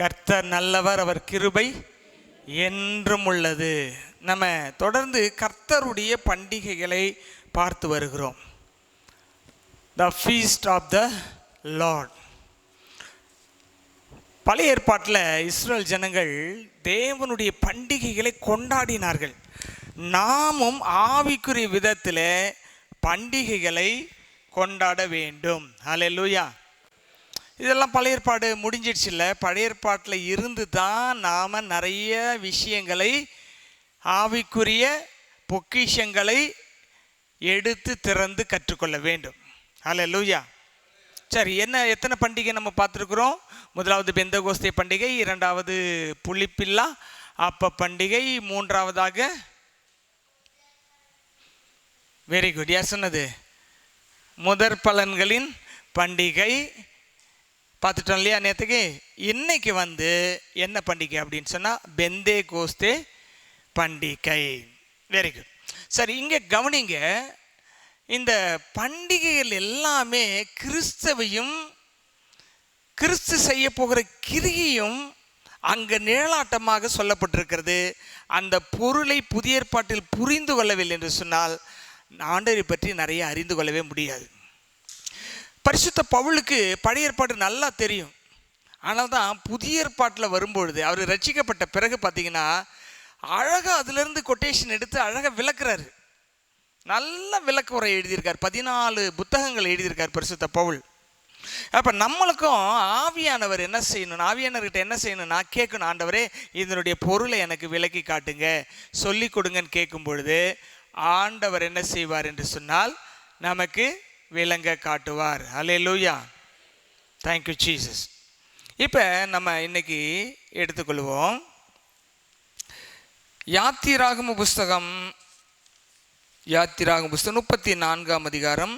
கர்த்தர் நல்லவர், அவர் கிருபை என்றும் உள்ளது. நம்ம தொடர்ந்து கர்த்தருடைய பண்டிகைகளை பார்த்து வருகிறோம். The feast of the Lord. பழைய ஏற்பாட்டில் இஸ்ரேல் ஜனங்கள் தேவனுடைய பண்டிகைகளை கொண்டாடினார்கள். நாமும் ஆவிக்குரிய விதத்தில் பண்டிகைகளை கொண்டாட வேண்டும். ஹல்லேலூயா. இதெல்லாம் பழைய ஏற்பாடு முடிஞ்சிடுச்சு இல்லை. பழைய ஏற்பாட்டில் இருந்து தான் நாம் நிறைய விஷயங்களை, ஆவிக்குரிய பொக்கிஷங்களை எடுத்து திறந்து கற்றுக்கொள்ள வேண்டும். ஹல்லேலூயா. சரி, எத்தனை பண்டிகை நம்ம பார்த்துருக்குறோம்? முதலாவது பெந்தகோஸ்தே பண்டிகை, இரண்டாவது புளிப்பில்லா அப்ப பண்டிகை, மூன்றாவதாக வெரி குட், யார் சொன்னது? முதற் பலன்களின் பண்டிகை பார்த்துட்டோம் இல்லையா நேற்றுக்கு. இன்னைக்கு என்ன பண்டிகை அப்படின்னு சொன்னால் பெந்தேகோஸ்தே பண்டிகை. Very good. சரி, இங்கே கவனிங்க. இந்த பண்டிகைகள் எல்லாமே கிறிஸ்தவையும் கிறிஸ்து செய்ய போகிற கிரியையும் அங்கே நிழலாட்டமாக சொல்லப்பட்டிருக்கிறது. அந்த பொருளை புதிய ஏற்பாட்டில் புரிந்து கொள்ளவில்லை என்று சொன்னால் ஆண்டவரை பற்றி நிறைய அறிந்து கொள்ளவே முடியாது. பரிசுத்த பவுலுக்கு பழைய ஏற்பாடு நல்லா தெரியும். ஆனால் தான் புதிய ஏற்பாட்டில் வரும்பொழுது அவர் ரட்சிக்கப்பட்ட பிறகு பார்த்தீங்கன்னா அழகாக அதிலிருந்து கொட்டேஷன் எடுத்து அழகாக விளக்குறாரு. நல்ல விளக்க உரை எழுதியிருக்கார். 14 புத்தகங்கள் எழுதியிருக்கார் பரிசுத்த பவுல். அப்போ நம்மளுக்கும் ஆவியானவர் என்ன செய்யணும்? ஆவியானவர்கிட்ட என்ன செய்யணும்னா கேட்கணும், ஆண்டவரே இதனுடைய பொருளை எனக்கு விளக்கி காட்டுங்க, சொல்லி கொடுங்கன்னு கேட்கும் பொழுது ஆண்டவர் என்ன செய்வார் என்று சொன்னால் நமக்கு விளங்க காட்டுவார். ஹல்லேலூயா. Thank you Jesus. இப்போ நம்ம இன்னைக்கு எடுத்துக்கொள்வோம் யாத்திராகம புஸ்தகம் 34ஆம் அதிகாரம்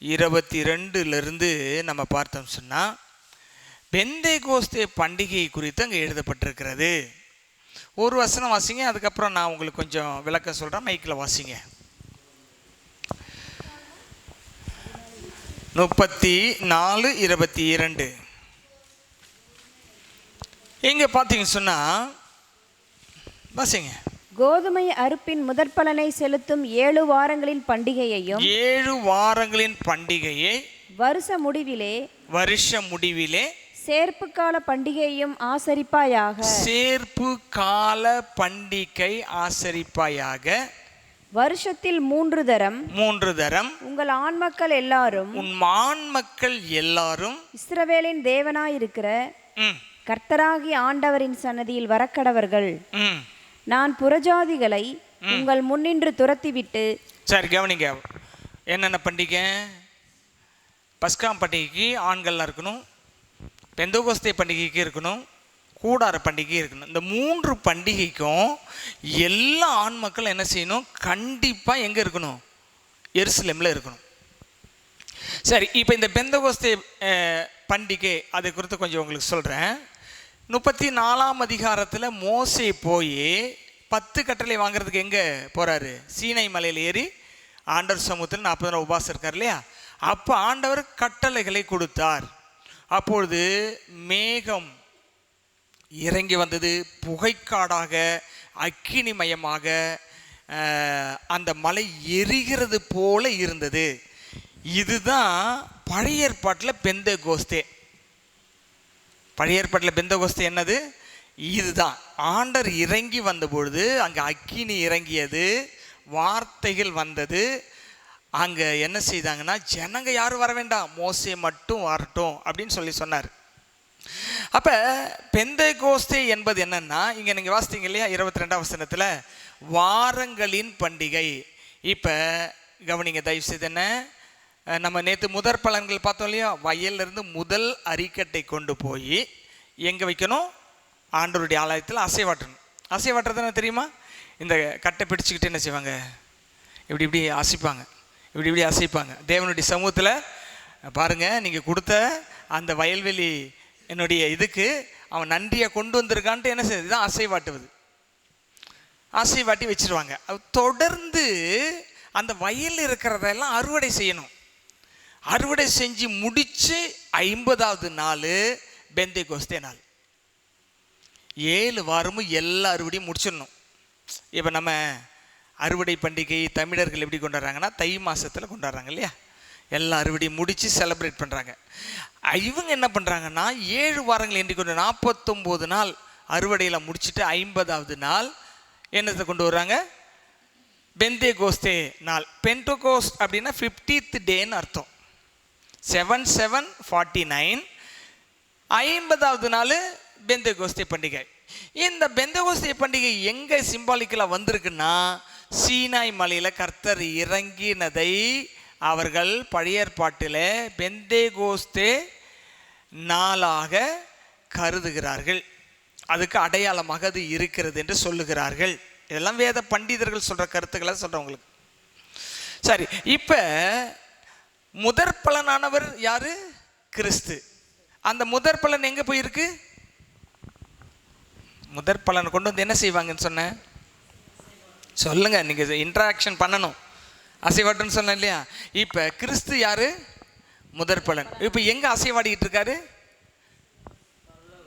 22லிருந்து நம்ம பார்த்தோம் சொன்னால் பெந்தேகோஸ்தே பண்டிகை குறித்து அங்கே எழுதப்பட்டிருக்கிறது. ஒரு வசனம் வாசிங்க, அதுக்கப்புறம் நான் உங்களுக்கு கொஞ்சம் விளக்கம் சொல்கிறேன். மைக்கில் வாசிங்க. 34:22 இங்கே பார்த்தீங்கன்னு சொன்னால் வாசிங்க. கோதுமை அறுப்பின் முதற் பலனை செலுத்தும் 7 வாரங்களின் பண்டிகையையும் 7 வாரங்களின் பண்டிகையை வருஷ முடிவிலே சேர்ப்பு கால பண்டிகையையும் ஆசரிப்பாயாக. சேர்ப்பு கால பண்டிகை ஆசரிப்பாயாக. வருஷத்தில் 3 தரம் உங்கள் ஆண்மக்கள் எல்லாரும் இஸ்ரவேலின் தேவனாயிருக்கிற கர்த்தராகிய ஆண்டவரின் சன்னதியில் வரக்கடவர்கள். நான் புறஜாதிகளை உங்கள் முன்னின்று துரத்திவிட்டு. சரி, கவனிங்க. என்னென்ன பண்டிகை? பஸ்காம் பண்டிகைக்கு ஆண்கள்லாம் இருக்கணும், பெந்தகோஸ்தே பண்டிகைக்கு இருக்கணும், கூடார பண்டிகை இருக்கணும். இந்த 3 பண்டிகைக்கும் எல்லா ஆண் மக்கள் என்ன செய்யணும்? கண்டிப்பாக எங்கே இருக்கணும்? எருசலேமில் இருக்கணும். சரி, இப்போ இந்த பெந்தகோஸ்தே பண்டிகை அதை குறித்து கொஞ்சம் உங்களுக்கு சொல்கிறேன். 34ஆம் அதிகாரத்தில் மோசே போய் 10 கட்டளை வாங்குறதுக்கு எங்கே போகிறாரு? சீனை மலையில் ஏறி ஆண்டவர் சமூகத்தில் 40 நாள் உபவாசம் இருக்கார் இல்லையா? அப்போ ஆண்டவர் கட்டளைகளை கொடுத்தார். அப்பொழுது மேகம் இறங்கி வந்தது, புகைக்காடாக அக்கினிமயமாக அந்த மலை எரிகிறது போல இருந்தது. இதுதான் பழைய ஏற்பாட்டில் பெந்தகோஸ்தே. பழைய ஏற்பாட்டில் பெந்தகோஸ்தே என்னது? இதுதான். ஆண்டவர் இறங்கி வந்தபொழுது அங்கே அக்கினி இறங்கியது, வார்த்தைகள் வந்தது. அங்கே என்ன செய்தாங்கன்னா, ஜனங்க யாரும் வர வேண்டாம், மோசே மட்டும் வரட்டும் அப்படின்னு சொன்னார். அப்போ பெந்தகோஸ்தே என்பது என்னன்னா, இங்கே நீங்கள் வாசித்தீங்க இல்லையா 22ஆம் வசனத்தில் வாரங்களின் பண்டிகை. இப்போ கவனிங்க தயவு செய்து. என்ன நம்ம நேற்று முதற் பலன்கள் பார்த்தோம் இல்லையா? வயலிருந்து முதல் அரிக்கட்டை கொண்டு போய் எங்கே வைக்கணும்? ஆண்டவருடைய ஆலயத்தில் அசைவாட்டணும். அசைவாட்டுறதுன்னு தெரியுமா? இந்த கட்டை பிடிச்சிக்கிட்டு என்ன செய்வாங்க? இப்படி அசைப்பாங்க, இப்படி அசைப்பாங்க. தேவனுடைய சமூகத்தில் பாருங்கள், நீங்கள் கொடுத்த அந்த வயல்வெளி என்னுடைய இதுக்கு அவன் நன்றியாக கொண்டு வந்திருக்கான்ட்டு என்ன செய்யுது? இதுதான் அசைவாட்டுவது. அசைவாட்டி வச்சிருவாங்க. தொடர்ந்து அந்த வயலில் இருக்கிறதெல்லாம் அறுவடை செய்யணும். அறுவடை செஞ்சு முடித்து 50வது நாள் பெந்தேகோஸ்தே நாள். 7 வாரமும் எல்லா அறுவடையும் முடிச்சிடணும். இப்போ நம்ம அறுவடை பண்டிகை தமிழர்கள் எப்படி கொண்டாடுறாங்கன்னா தை மாதத்தில் கொண்டாடுறாங்க இல்லையா, எல்லா அறுவடையும் முடித்து செலிப்ரேட் பண்ணுறாங்க. இவங்க என்ன பண்ணுறாங்கன்னா 7 வாரங்கள் எண்ணி கொண்டு 49 நாள் அறுவடையில் முடிச்சுட்டு 50வது நாள் என்னத்தை கொண்டு வர்றாங்க, பெந்தேகோஸ்தே நாள். பென்டோகோஸ்ட் அப்படின்னா 50th டேன்னு அர்த்தம். 7/7/49 50வது நாள் பெந்தேகோஸ்தே பண்டிகை. இந்த பெந்தேகோஸ்தே பண்டிகை எங்கே சிம்பாலிக்கலாக வந்திருக்குன்னா, சீனாய் மலையில் கர்த்தர் இறங்கினதை அவர்கள் பழைய ஏற்பாட்டில் பெந்தேகோஸ்தே நாளாக கருதுகிறார்கள். அதுக்கு அடையாளமாக அது இருக்கிறது என்று சொல்லுகிறார்கள். இதெல்லாம் வேத பண்டிதர்கள் சொல்கிற கருத்துக்களை சொல்கிறவங்களுக்கு. சரி, இப்போ முதற் பலனானவர் யாரு? கிறிஸ்து. அந்த முதற் பலன் எங்கே போயிருக்கு? முதற் பலனை கொண்டு வந்து என்ன செய்வாங்கன்னு சொன்னேன், சொல்லுங்க. நீங்கள் இன்ட்ராக்ஷன் பண்ணணும், அசைவாட்டுன்னு சொன்னேன் இல்லையா. இப்போ கிறிஸ்து யாரு? முதற் பலன். இப்போ எங்கே அசைவாடிக்கிட்டு இருக்காரு?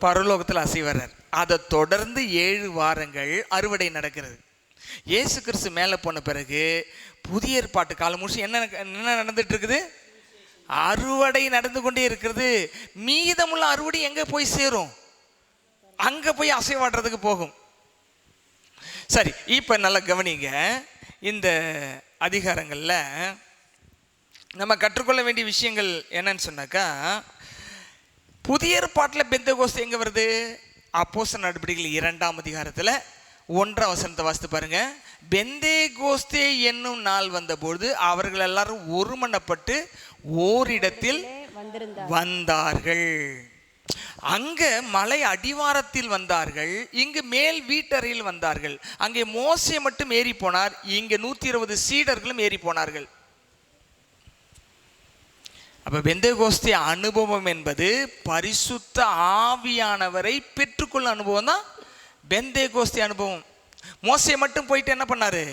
பரலோகத்தில் அசைவரார். அதை தொடர்ந்து 7 வாரங்கள் அறுவடை நடக்கிறது. இயேசு கிறிஸ்து மேலே போன பிறகு புதிய ஏற்பாட்டு காலம் முடிச்சு என்ன நடந்துட்டு இருக்குது? அறுவடை நடந்து கொண்டே இருக்கிறது. மீதமுள்ள அறுவடை எங்கே போய் சேரும்? அங்கே போய் அசைவாடுறதுக்கு போகும். சரி, இப்போ நல்லா கவனிங்க. இந்த அதிகாரங்களில் நம்ம கற்றுக்கொள்ள வேண்டிய விஷயங்கள் என்னன்னு சொன்னாக்கா, புதிய ஏற்பாட்டில் பெந்தேகோஸ்தே எங்கே வருது? அப்போஸ்தலர் நடவடிக்கைகள் 2ஆம் அதிகாரத்தில் 1ஆம் வசனத்தை வாசித்து பாருங்க. பெந்தேகோஸ்தே என்னும் நாள் வந்தபொழுது அவர்கள் எல்லாரும் ஒருமனப்பட்டு ஓரிடத்தில் வந்தார்கள். அங்க மலை அடிவாரத்தில் வந்தார்கள், இங்கு மேல் வீட்டறையில் வந்தார்கள். அங்கே மோசே மட்டும் ஏறி போனார், இங்கே 120 சீடர்களும் ஏறி போனார்கள். அப்போ பெந்தேகோஸ்தே அனுபவம் என்பது பரிசுத்த ஆவியானவரை பெற்றுக்கொள்ள அனுபவம் தான் பெந்தேகோஸ்தே அனுபவம். மோசே மட்டும் போயிட்டு என்ன பண்ணாரு?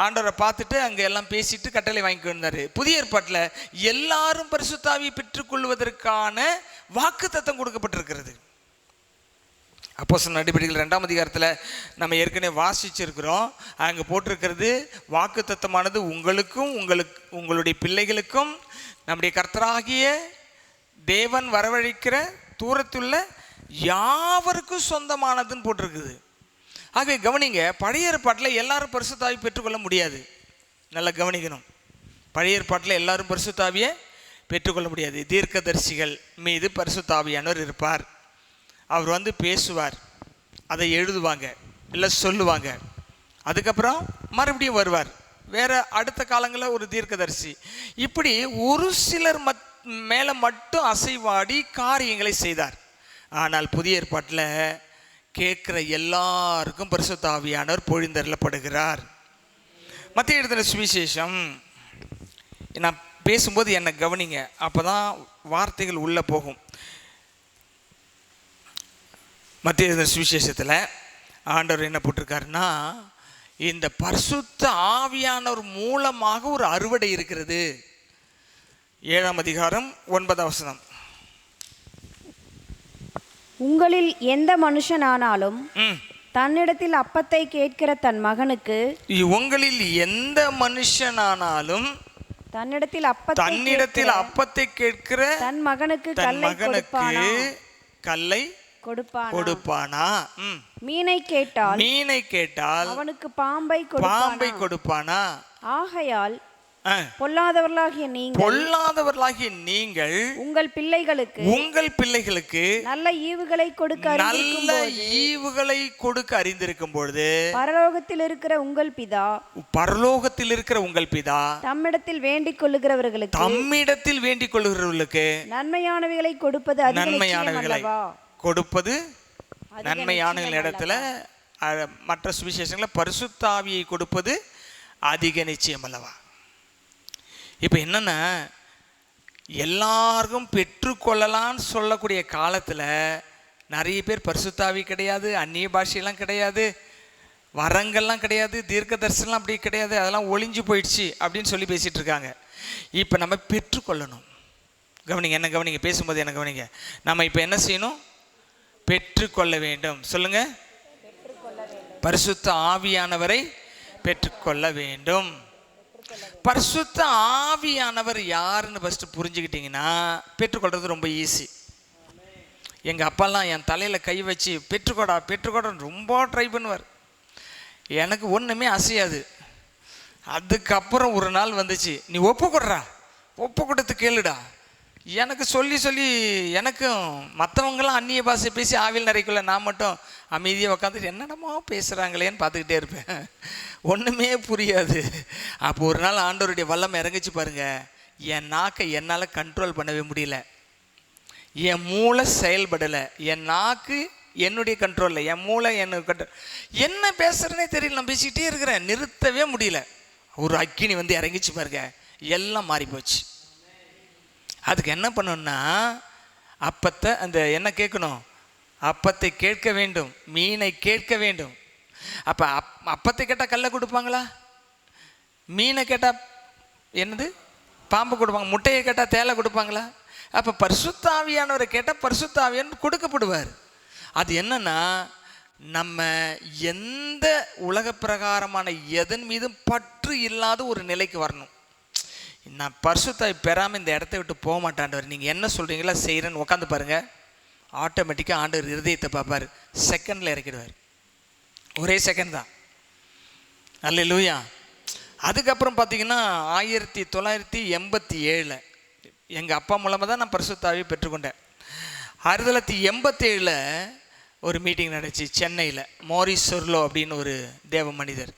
ஆண்டவரை பார்த்துட்டு அங்கே எல்லாம் பேசிட்டு கட்டளை வாங்கிட்டு வந்தார். புதிய ஏற்பாட்டில் எல்லாரும் பரிசுத்த ஆவியை பெற்றுக்கொள்வதற்கான வாக்குத்தத்தம் கொடுக்கப்பட்டிருக்கிறது. அப்போஸ்தலர் நடவடிக்கைகள் 2ஆம் அதிகாரத்தில் நம்ம ஏற்கனவே வாசிச்சிருக்கிறோம். அங்கே போட்டிருக்கிறது, வாக்குத்தத்தமானது உங்களுக்கும் உங்களுடைய பிள்ளைகளுக்கும் நம்முடைய கர்த்தராகிய தேவன் வரவழைக்கிற தூரத்துள்ள யாவருக்கும் சொந்தமானதுன்னு போட்டிருக்குது. ஆகவே கவனிங்க, பழைய ஏற்பாட்டில் எல்லாரும் பரிசுத்த ஆவியை பெற்றுக்கொள்ள முடியாது. நல்லா கவனிக்கணும். பழைய ஏற்பாட்டில் எல்லாரும் பரிசுத்த ஆவியை பெற்றுக்கொள்ள முடியாது. தீர்க்கதரிசிகள் மீது பரிசுத்த ஆவியானவர் இருப்பார். அவர் வந்து பேசுவார், அதை எழுதுவாங்க, இல்லை சொல்லுவாங்க. அதுக்கப்புறம் மறுபடியும் வருவார், வேற அடுத்த காலங்களில் ஒரு தீர்க்கதரிசி. இப்படி ஒரு சிலர் மேலே மட்டும் அசைவாடி காரியங்களை செய்தார். ஆனால் புதிய ஏற்பாட்டில் கேட்குற எல்லாருக்கும் பரிசுத்த ஆவியானவர் பொழிந்தருளப்படுகிறார். மத்திய எழுதின சுவிசேஷம், நான் பேசும்போது என்னை கவனிங்க, அப்போ தான் வார்த்தைகள் உள்ளே போகும். மத்திய எழுதின சுவிசேஷத்தில் ஆண்டவர் என்ன போட்டிருக்காருன்னா, இந்த பரிசுத்த ஆவியானவர் மூலமாக ஒரு அறுவடை இருக்கிறது. 7ஆம் அதிகாரம் 9ஆம் வசனம். உங்களில் எந்த மனுஷனானாலும் தன்னிடத்தில் அப்பத்தை கேட்கிற தன் மகனுக்கு, உங்களில் எந்த மனுஷனானாலும் தன்னிடத்தில் அப்பத்தை கேட்கிற தன் மகனுக்கு கல்லை கொடுப்பானா? மீனை கேட்டால் அவனுக்கு பாம்பை கொடுப்பானா? ஆகையால் பொல்லாதவர்களாகிய நீங்கள் உங்கள் பிள்ளைகளுக்கு நல்ல ஈவுகளை கொடுக்க அறிந்திருக்கும் பொழுது பரலோகத்தில் இருக்கிற உங்கள் பிதா தம்மிடத்தில் வேண்டிக் கொள்ளுகிறவர்களுக்கு நன்மையானவைகளை கொடுப்பது நன்மையான இடத்துல, மற்ற சுவிசேஷங்களில் பரிசுத்த ஆவியை கொடுப்பது அதிக நிச்சயம் அல்லவா? இப்போ என்னன்னா, எல்லாருக்கும் பெற்றுக்கொள்ளலான்னு சொல்லக்கூடிய காலத்தில் நிறைய பேர் பரிசுத்த ஆவி கிடையாது, அந்நிய பாஷையெல்லாம் கிடையாது, வரங்கள்லாம் கிடையாது, தீர்க்க தரிசனம்லாம் அப்படி கிடையாது, அதெல்லாம் ஒளிஞ்சு போயிடுச்சு அப்படின்னு சொல்லி பேசிகிட்டு இருக்காங்க. இப்போ நம்ம பெற்றுக்கொள்ளணும். கவனிங்க, என்ன கவனிங்க, பேசும்போது என்ன கவனிங்க. நம்ம இப்போ என்ன செய்யணும்? பெற்றுக்கொள்ள வேண்டும். சொல்லுங்க, பரிசுத்த ஆவியானவரை பெற்றுக்கொள்ள வேண்டும். பரிசுத்த ஆவியானவர் யாருன்னு ஃபஸ்ட்டு புரிஞ்சுக்கிட்டிங்கன்னா பெற்றுக்கொள்வது ரொம்ப ஈஸி. எங்கள் அப்பாலாம் என் தலையில் கை வச்சு பெற்றுக்கொடான்னு ரொம்ப ட்ரை பண்ணுவார். எனக்கு ஒன்றுமே அசையாது. அதுக்கப்புறம் ஒரு நாள் வந்துச்சு, நீ ஒப்பு கொடுத்து கேளுடா. எனக்கு சொல்லி எனக்கும் மற்றவங்களாம் அந்நிய பாஷை பேசி ஆவியில் நிறைக்குள்ள நான் மட்டும் அமைதியாக உட்காந்துட்டு என்னென்னமோ பேசுகிறாங்களேன்னு பார்த்துக்கிட்டே இருப்பேன். ஒன்றுமே புரியாது. அப்போ ஒரு நாள் ஆண்டவருடைய வல்லமை இறங்கிச்சு பாருங்க. என் நாக்கை என்னால் கண்ட்ரோல் பண்ணவே முடியல. என் மூளை செயல்படலை. என் நாக்கு என்னுடைய கண்ட்ரோலில், என் மூளை என்ன பேசுகிறேனே தெரியல. நான் பேசிக்கிட்டே இருக்கிறேன், நிறுத்தவே முடியல. ஒரு அக்கினி வந்து இறங்கிச்சு பாருங்க, எல்லாம் மாறி போச்சு. அதுக்கு என்ன பண்ணணும்னா அப்பத்தை அந்த என்ன கேட்கணும், அப்பத்தை கேட்க வேண்டும், மீனை கேட்க வேண்டும். அப்போ அப்பத்தை கேட்டால் கல்லை கொடுப்பாங்களா? மீனை கேட்டால் என்னது பாம்பு கொடுப்பாங்க, முட்டையை கேட்டால் தேலை கொடுப்பாங்களா? அப்போ பரிசுத்த ஆவியானவரை கேட்டால் பரிசுத்த ஆவியானவர் கொடுக்கப்படுவார். அது என்னன்னா நம்ம எந்த உலக பிரகாரமான எதன் மீதும் பற்று இல்லாத ஒரு நிலைக்கு வரணும். நான் பரிசுத்தாவி பெறாமல் இந்த இடத்த விட்டு போக மாட்டாண்டவர். நீங்கள் என்ன சொல்கிறீங்களா செய்கிறேன்னு உட்காந்து பாருங்கள். ஆட்டோமேட்டிக்காக ஆண்டவர் இருதயத்தை பார்ப்பார், செகண்டில் இறக்கிடுவார். ஒரே செகண்ட் தான். அல்லேலூயா. அதுக்கப்புறம் பார்த்தீங்கன்னா 1987 எங்கள் அப்பா மூலமாக தான் நான் பரிசுத்தாவியை பெற்றுக்கொண்டேன். 1987 ஒரு மீட்டிங் நடந்துச்சு சென்னையில். மோரிஸ் சொர்லோ அப்படின்னு ஒரு தேவ மனிதர்.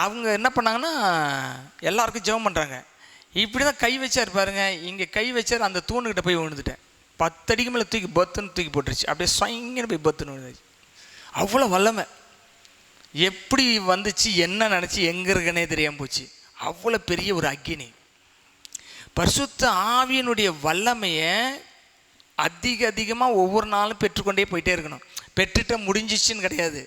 அவங்க என்ன பண்ணாங்கன்னா எல்லாருக்கும் ஜெபம் பண்ணுறாங்க. இப்படி தான் கை வச்சார் பாருங்க. இங்கே கை வச்சார், அந்த தூணுக்கிட்ட போய் விழுந்துட்டேன். 10 அடிக்கு மேலே தூக்கி போட்டுருச்சு. அப்படியே ஸ்வங்கின்னு போய் பத்துன்னு விழுந்துச்சு. அவ்வளோ வல்லமை. எப்படி வந்துச்சு, என்ன நினச்சி எங்கே இருக்குன்னே தெரியாமல் போச்சு. அவ்வளோ பெரிய ஒரு அக்கினி. பரிசுத்த ஆவியினுடைய வல்லமையை அதிகமாக ஒவ்வொரு நாளும் பெற்றுக்கொண்டே போயிட்டே இருக்கணும். பெற்றுட்ட முடிஞ்சிச்சுன்னு கிடையாது.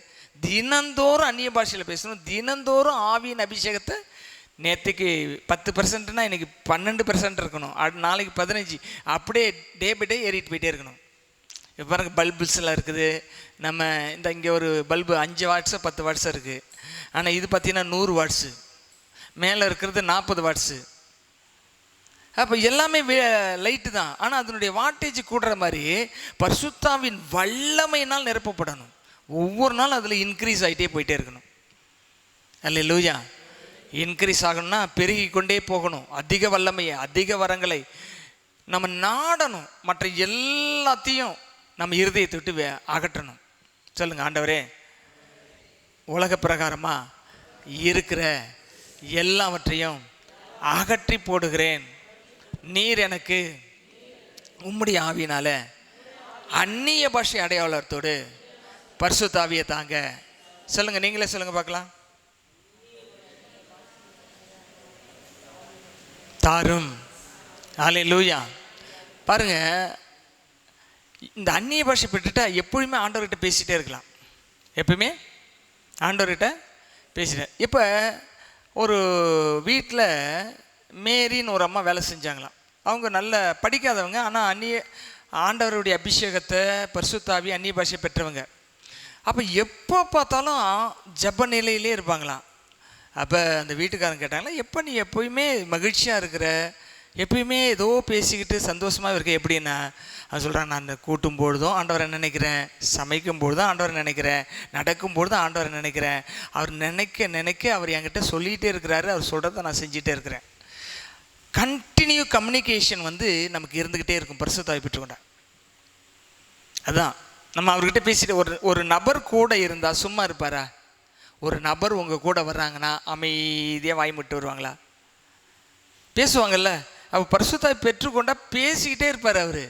தினந்தோறும் அந்நிய பாஷையில் பேசணும். தினந்தோறும் ஆவியின் அபிஷேகத்தை நேற்றுக்கு 10%னா இன்றைக்கி 12% இருக்கணும். நாளைக்கு 15, அப்படியே டே பை டே ஏறிட்டு போயிட்டே இருக்கணும். இப்போ பாருங்க, பல்புஸ்லாம் இருக்குது. நம்ம இங்கே ஒரு பல்பு 5 வாட்ஸோ 10 வாட்ஸோ இருக்குது. ஆனால் இது பார்த்திங்கன்னா 100 வாட்ஸு, மேலே இருக்கிறது 40 வாட்ஸு. அப்போ எல்லாமே லைட்டு தான். ஆனால் அதனுடைய வாட்டேஜ் கூடுற மாதிரி பரிசுத்தாவின் வல்லமையினால் நிரப்பப்படணும். ஒவ்வொரு நாளும் அதில் இன்க்ரீஸ் ஆகிட்டே போயிட்டே இருக்கணும். அல்லேலூயா. இன்க்ரீஸ் ஆகணும்னா பெருகி கொண்டே போகணும். அதிக வல்லமையை, அதிக வரங்களை நம்ம நாடணும். மற்ற எல்லாத்தையும் நம்ம இருதயத்தை விட்டு அகற்றணும். சொல்லுங்கள், ஆண்டவரே உலக பிரகாரமாக இருக்கிற எல்லாவற்றையும் அகற்றி போடுகிறேன். நீர் எனக்கு உம்முடைய ஆவியினால அந்நிய பாஷை அடையாளத்தோடு பரிசுத்த ஆவியை தாங்க. சொல்லுங்க, நீங்களே சொல்லுங்க பார்க்கலாம். தாரும். அல்லேலூயா. பாருங்க, இந்த அந்நிய பாஷை பெற்றுட்டா எப்பொழுதுமே ஆண்டவர்கிட்ட பேசிகிட்டே இருக்கலாம். எப்பவுமே ஆண்டவர்கிட்ட பேசிட்டேன். இப்போ ஒரு வீட்டில் மேரின்னு ஒரு அம்மா வேலை செஞ்சாங்களாம். அவங்க நல்ல படிக்காதவங்க, ஆனால் ஆண்டவருடைய அபிஷேகத்தை பரிசுத்த ஆவி அந்நிய பாஷை பெற்றவங்க. அப்போ எப்போ பார்த்தாலும் ஜெப நிலையிலே இருப்பாங்களாம். அப்போ அந்த வீட்டுக்காரங்க கேட்டாங்களா, எப்போ நீ எப்போயுமே மகிழ்ச்சியாக இருக்கிற, எப்பயுமே ஏதோ பேசிக்கிட்டு சந்தோஷமாக இருக்க எப்படின்னா? அது சொல்கிறாங்க, நான் அந்த கூட்டும் பொழுதும் ஆண்டவரை நினைக்கிறேன், சமைக்கும் பொழுதும் ஆண்டவரை நினைக்கிறேன், நடக்கும் பொழுதும் ஆண்டவரை நினைக்கிறேன். அவர் நினைக்க அவர் என்கிட்ட சொல்லிகிட்டே இருக்கிறாரு, அவர் சொல்கிறத நான் செஞ்சுட்டே இருக்கிறேன். கண்டினியூ கம்யூனிகேஷன் வந்து நமக்கு இருந்துக்கிட்டே இருக்கும் பரிசுத்த ஆவி பெற்றுக்கொண்டா. அதுதான் நம்ம அவர்கிட்ட பேசிட்டு ஒரு நபர் கூட இருந்தால் சும்மா இருப்பாரா? ஒரு நபர் உங்கள் கூட வர்றாங்கன்னா அமைதியாக வாய்மட்டு வருவாங்களா? பேசுவாங்கல்ல. அப்போ பரிசுத்த ஆவி பெற்றுக்கொண்டா பேசிக்கிட்டே இருப்பார். அவர்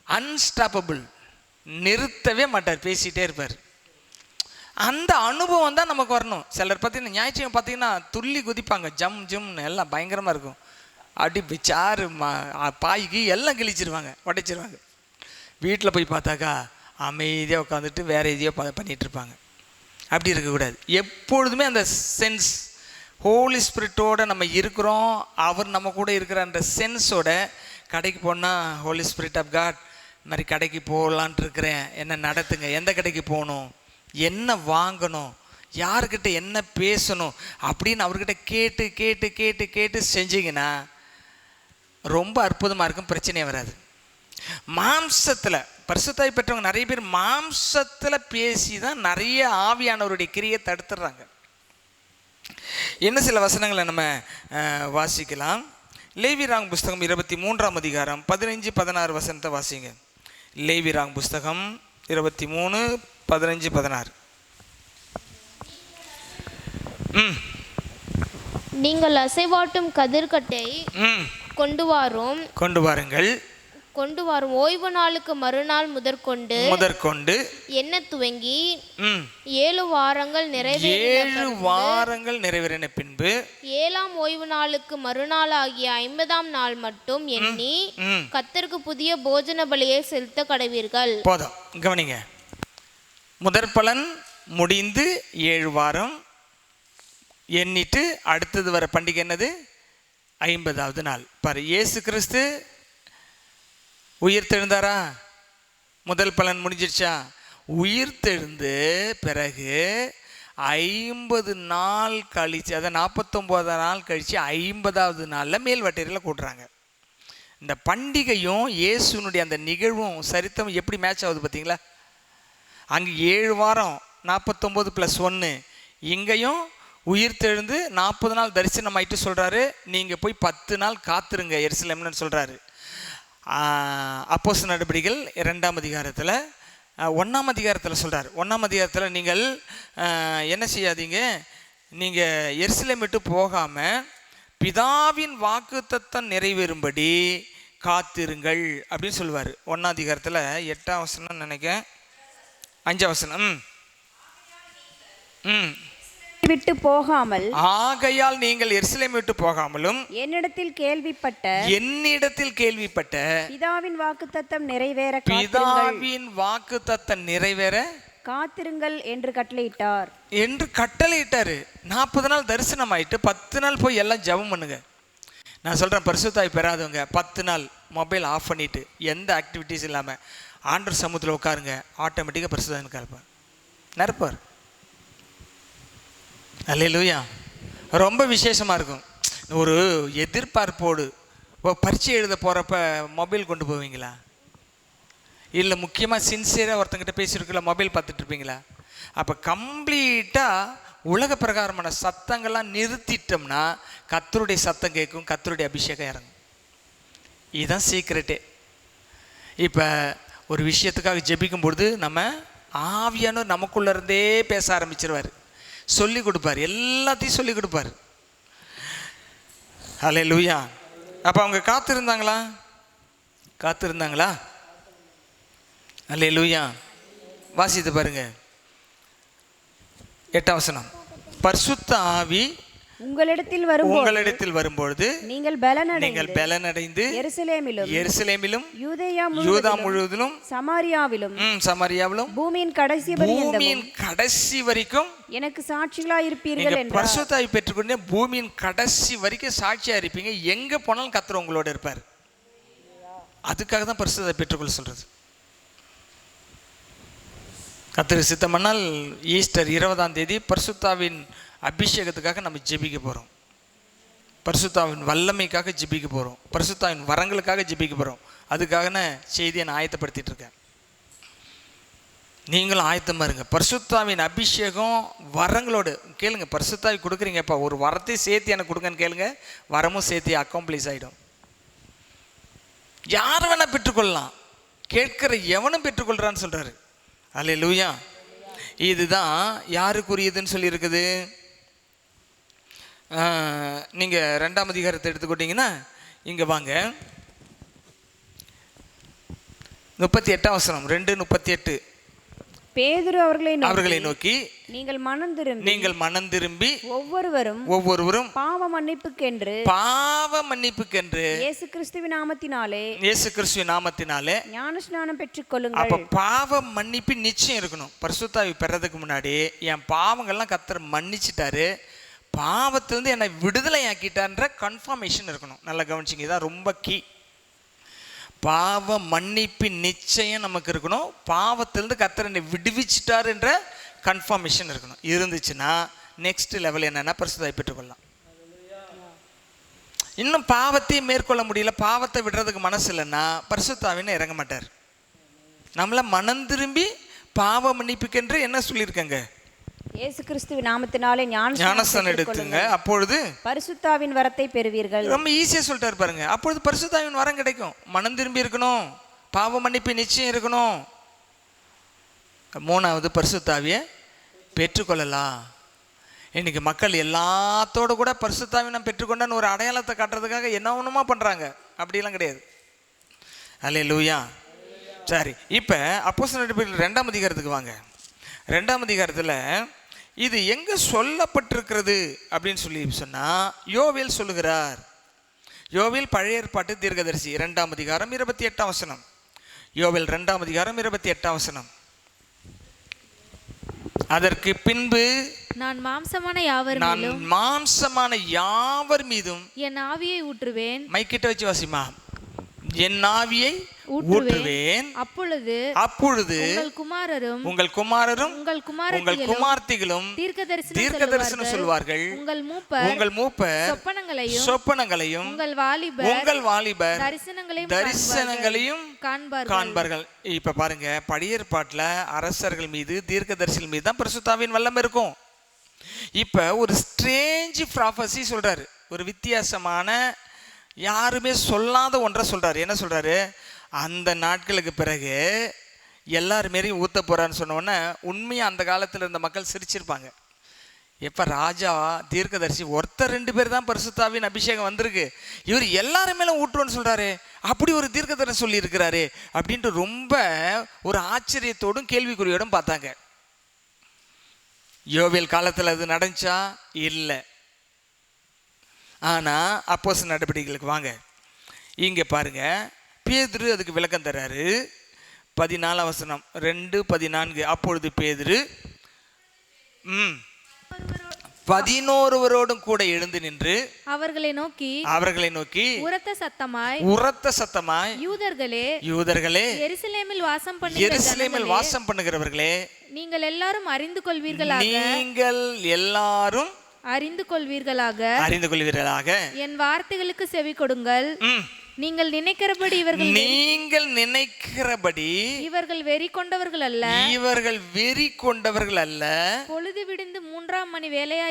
அன்ஸ்டாப்பபிள், நிறுத்தவே மாட்டார், பேசிகிட்டே இருப்பார். அந்த அனுபவம் தான் நமக்கு வரணும். சிலர் பார்த்தீங்கன்னா ஞாயிற்றுக்கிழமை பார்த்தீங்கன்னா துள்ளி குதிப்பாங்க, ஜம் ஜம்னு எல்லாம் பயங்கரமாக இருக்கும். அப்படி சாறு பாய்க்கு எல்லாம் கிழிச்சிருவாங்க, உடைச்சிருவாங்க. வீட்டில் போய் பார்த்தாக்கா அமைதியாக உட்காந்துட்டு வேறு எதையோ பண்ணிகிட்ருப்பாங்க. அப்படி இருக்கக்கூடாது. எப்பொழுதுமே அந்த சென்ஸ், ஹோலி ஸ்பிரிட்டோடு நம்ம இருக்கிறோம், அவர் நம்ம கூட இருக்கிற அந்த சென்ஸோட கடைக்கு போனால் ஹோலி ஸ்பிரிட் ஆஃப் காட் இந்த மாதிரி கடைக்கு போகலான்ட்டு இருக்கிறேன், என்ன நடத்துங்க, எந்த கடைக்கு போகணும், என்ன வாங்கணும், யாருக்கிட்ட என்ன பேசணும் அப்படின்னு அவர்கிட்ட கேட்டு கேட்டு கேட்டு கேட்டு செஞ்சிங்கன்னா ரொம்ப அற்புதமாக இருக்கும், பிரச்சனையே வராது. மாம்சத்தில் பரிசுத்தாய் பெற்றவங்க நிறைய பேர் மாம்சத்தில் பேசி தான் நிறைய ஆவியானவருடைய கிரியை தடுத்துடுறாங்க. இன்னும் சில வசனங்களை நம்ம வாசிக்கலாம். லேவியராகமம் புஸ்தகம் 23ஆம் அதிகாரம் 15-16 வசனத்தை வாசிங்க. லேவியராகமம் புஸ்தகம் 23:15-16. நீங்கள் அசைவாட்டும் கதிர்கட்டை கொண்டு வாரும் ஓய்வு நாளுக்கு மறுநாள் முதற்கொண்டு என்ன துவங்கி 7 வாரங்கள் நிறைவேறின பின்பு 7ஆம் ஓய்வு நாளுக்கு மறுநாள் ஆகிய 50ஆம் நாள் மட்டும் எண்ணி கர்த்தருக்கு புதிய போஜன பலியை செலுத்த கடவீர்கள். போதும், கவனிங்க. முதற் பலன் முடிந்து 7 வாரம் எண்ணிட்டு அடுத்தது வர பண்டிகை என்னது? 50வது நாள். பாரு, இயேசு கிறிஸ்து உயிர்த்தெழுந்தாரா? முதல் பலன் முடிஞ்சிருச்சா? உயிர்த்தெழுந்து பிறகு 50 நாள் கழிச்சு, அதை 49 நாள் கழித்து 50வது நாளில் மேல்வட்டரையில் கூட்டுறாங்க. இந்த பண்டிகையும் இயேசுனுடைய அந்த நிகழ்வும் சரித்தம் எப்படி மேட்ச் ஆகுது பார்த்தீங்களா? அங்கே 7 வாரம் 49 + 1, இங்கேயும் உயிர்த்தெழுந்து 40 நாள் தரிசனம் ஆகிட்டு சொல்கிறாரு, நீங்கள் போய் 10 நாள் காத்துருங்க எருசலேம்னு சொல்கிறாரு. அப்போஸ்தலர் நடபடிகள் 2ஆம் அதிகாரத்தில் 1ஆம் அதிகாரத்தில் சொல்கிறார். 1ஆம் அதிகாரத்தில் நீங்கள் என்ன செய்யாதீங்க, நீங்கள் எருசலேம் விட்டு போகாமல் பிதாவின் வாக்குத்தத்தம் நிறைவேறும்படி காத்திருங்கள் அப்படின்னு சொல்லுவார். 1ஆம் அதிகாரத்தில் 8ஆம் வசனம் நினைக்கிறேன், 5ஆம் வசனம். விட்டு போகாமல், ஆகையால் நீங்கள் எருசலேம் விட்டு போகாமலும் என்னிடத்தில் கேள்விப்பட்ட பிதாவின் வாக்குத்தத்தம் நிறைவேற காத்திருங்கள் என்று கட்டளையிட்டார். 40 நாள் தரிசனம் ஆயிட்டு 10 நாள் போய் எல்லாம் ஜெபம் பண்ணுங்க. நான் சொல்கிறேன், பரிசுத்தாய் பெறாதவங்க 10 நாள் மொபைல் ஆஃப் பண்ணிவிட்டு எந்த ஆக்டிவிட்டீஸ் இல்லாமல் ஆண்டவர் சமூகத்தில் உட்காருங்க, ஆட்டோமேட்டிக்காக பரிசுத்தாய் இருப்பார், நிரப்பார். அல்லேலூயா. ரொம்ப விசேஷமாக இருக்கும். ஒரு எதிர்பார்ப்போடு பரீட்சை எழுத போகிறப்ப மொபைல் கொண்டு போவீங்களா? இல்லை முக்கியமாக சின்சியராக ஒருத்தங்கிட்ட பேசியிருக்கல மொபைல் பார்த்துட்டு இருப்பீங்களா? அப்போ கம்ப்ளீட்டாக உலக பிரகாரமான சத்தங்கள்லாம் நிறுத்திட்டோம்னா கர்த்தருடைய சத்தம் கேட்கும், கர்த்தருடைய அபிஷேகம் இறங்கும். இதுதான் சீக்ரெட்டே. இப்போ ஒரு விஷயத்துக்காக ஜெபிக்கும் பொழுது நம்ம ஆவியானவர் நமக்குள்ளேருந்தே பேச ஆரம்பிச்சிருவார், சொல்லி கொடுப்பார், எல்லாத்தையும் சொல்லி கொடுப்பார். அல்லேலூயா. அப்போ அவங்க காத்திருந்தாங்களா? அல்லேலூயா. வாசித்து பாருங்க 8ஆம் வசனம். பரிசுத்த ஆவி உங்களிடத்தில் வரும்பொழுது நீங்கள் பலனடைந்து எருசலேமிலும் யூதா முழுவதிலும் சமாரியாவிலும் பூமியின் கடைசி வரைக்கும் எனக்கு சாட்சிகளாய் இருப்பீர்கள் என்றார். பரிசுத்தாவி பெற்றுக்கொண்டே பூமியின் கடைசி வரைக்கும் சாட்சியா இருப்பீங்க. எங்க போனாலும் கர்த்தர் உங்களோட இருப்பார். அதுக்காக தான் பரிசுத்தாவி பெற்றுக்கொள்ள சொல்றது. கர்த்தர் சித்தமானால் ஈஸ்டர் 20ஆம் தேதி பரிசுத்தாவின் அபிஷேகத்துக்காக நம்ம ஜெபிக்க போகிறோம், பரிசுத்தாவின் வல்லமைக்காக ஜெபிக்க போகிறோம், பரிசுத்தாவின் வரங்களுக்காக ஜெபிக்க போகிறோம். அதுக்காக செய்தியை நான் ஆயத்தப்படுத்திட்டு இருக்கேன். நீங்களும் ஆயத்தமாக இருங்க. பரிசுத்தாவின் அபிஷேகம் வரங்களோடு கேளுங்க. பரிசுத்தாவி கொடுக்குறீங்கப்பா, ஒரு வரத்தை சேர்த்து எனக்கு கொடுங்கன்னு கேளுங்க, வரமும் சேர்த்து அக்காம்ப்ளிஷ் ஆகிடும். யார் வேணால் பெற்றுக்கொள்ளலாம், கேட்கிற எவனும் பெற்றுக்கொள்கிறான்னு சொல்கிறாரு. அல்லேலூயா. இதுதான் யாருக்குரியதுன்னு சொல்லியிருக்குது. நீங்கள் 2ஆம் அதிகாரத்தை எடுத்துக்கிட்டிங்கன்னா இங்கே வாங்க, 38ஆம் வசனம் 2:38. பேதுரு அவர்களை நோக்கி நீங்கள் மனம் திரும்பி ஒவ்வொருவரும் பாவ மன்னிப்புக்கென்று இயேசு கிறிஸ்துவின் நாமத்தினாலே ஞானஸ்நானம் பெற்றுக்கொள்ளுங்கள். அப்ப பாவ மன்னிப்பு நிச்சயம் இருக்கணும். பரிசுத்தாவி பெறதுக்கு முன்னாடி என் பாவங்கள்லாம் கர்த்தர் மன்னிச்சிட்டாரு, பாவத்திலிருந்து என்னை விடுதலை ஆக்கிட்டான்ற கன்ஃபர்மேஷன் இருக்கணும். நல்லா கவனிச்சிங்க, இதான் ரொம்ப கீ. பாவ மன்னிப்பு நிச்சயம் நமக்கு இருக்கணும். பாவத்திலிருந்து கர்த்தர் என்னை விடுவிச்சிட்டார் என்ற கன்ஃபர்மேஷன் இருக்கணும். இருந்துச்சுன்னா நெக்ஸ்ட் லெவல் என்னன்னா பரிசுத்தாவி பெற்றுக்கொள்ளலாம். இன்னும் பாவத்தையே மேற்கொள்ள முடியல, பாவத்தை விடுறதுக்கு மனசு இல்லைன்னா பரிசுத்தாவின்னு இறங்க மாட்டார். நம்மள மனம் திரும்பி பாவ மன்னிப்புக்கென்று என்ன சொல்லியிருக்கங்க? இயேசு கிறிஸ்துவின் நாமத்தினாலே ஞானஸ்நானம் எடுத்துங்க, அப்பொழுது பரிசுத்தாவின் வரத்தை பெறுவீர்கள். ரொம்ப ஈஸியா சொல்லிட்டாரு பாருங்க. அப்பொழுது பரிசுத்தாவின் வரம் கிடைக்கும். மனம் திரும்பி இருக்கணும், பாவ மன்னிப்பு நிச்சயம் இருக்கணும். மூணாவது, பரிசுத்தாவியை பெற்றுக்கொள்ளலாம். இன்னைக்கு மக்கள் எல்லாத்தோடு கூட பரிசுத்தாவியை நான் பெற்றுக்கொண்டான்னு ஒரு அடையாளத்தை காட்டுறதுக்காக என்ன ஒன்றுமா பண்ணுறாங்க. அப்படிலாம் கிடையாது. அல்லேலூயா. சரி, இப்போ அப்போஸ்தலர் நடபடிகள் 2ஆம் அதிகாரத்துக்கு வாங்க. 2ஆம் அதிகாரத்தில் இது எங்கே சொல்லப்பட்டிருக்கிறது அப்படின்னு சொல்லி சொன்னால், யோவேல் சொல்லுகிறார். யோவேல் பழைய ஏற்பாட்டு தீர்க்கதரிசி. 2ஆம் அதிகாரம் 28ஆம் வசனம். யோவேல் 2ஆம் அதிகாரம் 28ஆம் வசனம். அதற்கு பின்பு நான் மாம்சமான யாவர் மீதும் என் ஆவியை ஊற்றுவேன். மைக்கிட்ட வச்சு வாசிமா. என் ஆவியை ஊற்றுவேன், அப்பொழுது உங்கள் குமாரரும் உங்கள் குமார்த்திகளும் தீர்க்கதரிசனம் சொல்வார்கள். உங்கள் மூப்பர் சொப்பனங்களையும் உங்கள் வாலிபர் தரிசனங்களையும் காண்பார்கள். இப்ப பாருங்க, பழைய ஏற்பாட்டுல அரசர்கள் மீது தீர்க்கதரிசிகள் மீது தான் பரிசுத்தாவின் வல்லமை இருக்கும். இப்ப ஒரு ஸ்ட்ரேஞ்ச் ப்ராஃபஸி சொல்றாரு, ஒரு வித்தியாசமான யாருமே சொல்லாத ஒன்றை சொல்றாரு. என்ன சொல்றாரு? அந்த நாட்களுக்கு பிறகு எல்லாருமேரையும் ஊத்த போறான்னு சொன்ன உடனே உண்மையாக அந்த காலத்தில் இருந்த மக்கள் சிரிச்சிருப்பாங்க. எப்போ ராஜா தீர்க்கதரிசி ஒருத்தர் 2 பேர் தான் பரிசுத்தாவின் அபிஷேகம் வந்திருக்கு, இவர் எல்லாருமேலும் ஊற்றுவோன்னு சொல்றாரு, அப்படி ஒரு தீர்க்கதரிசி சொல்லி இருக்கிறாரு அப்படின்ட்டு ரொம்ப ஒரு ஆச்சரியத்தோடும் கேள்விக்குறியோடும் பார்த்தாங்க. யோவேல் காலத்தில் அது நடந்துச்சா? இல்லை. ஆனால் அப்போஸ்தலர் நடபடிகளுக்கு வாங்க. இங்கே பாருங்க, பேதுரு அதுக்கு விளக்கம் தர்றாரு. 14ஆம் வசனம், 2:14. அப்பொழுது பேதுரு 11 கூட எழுந்து நின்று அவர்களை நோக்கி உரத்த சத்தமாய் யூதர்களே எருசலேமில் வாசம் பண்ணுகிறவர்களே, நீங்கள் எல்லாரும் அறிந்து கொள்வீர்களாக என் வார்த்தைகளுக்கு செவி கொடுங்கள். நீங்கள் நினைக்கிறபடி இவர்கள் வெறி கொண்டவர்கள் அல்ல. பொழுது விடிந்து 3ஆம் மணி வேலையா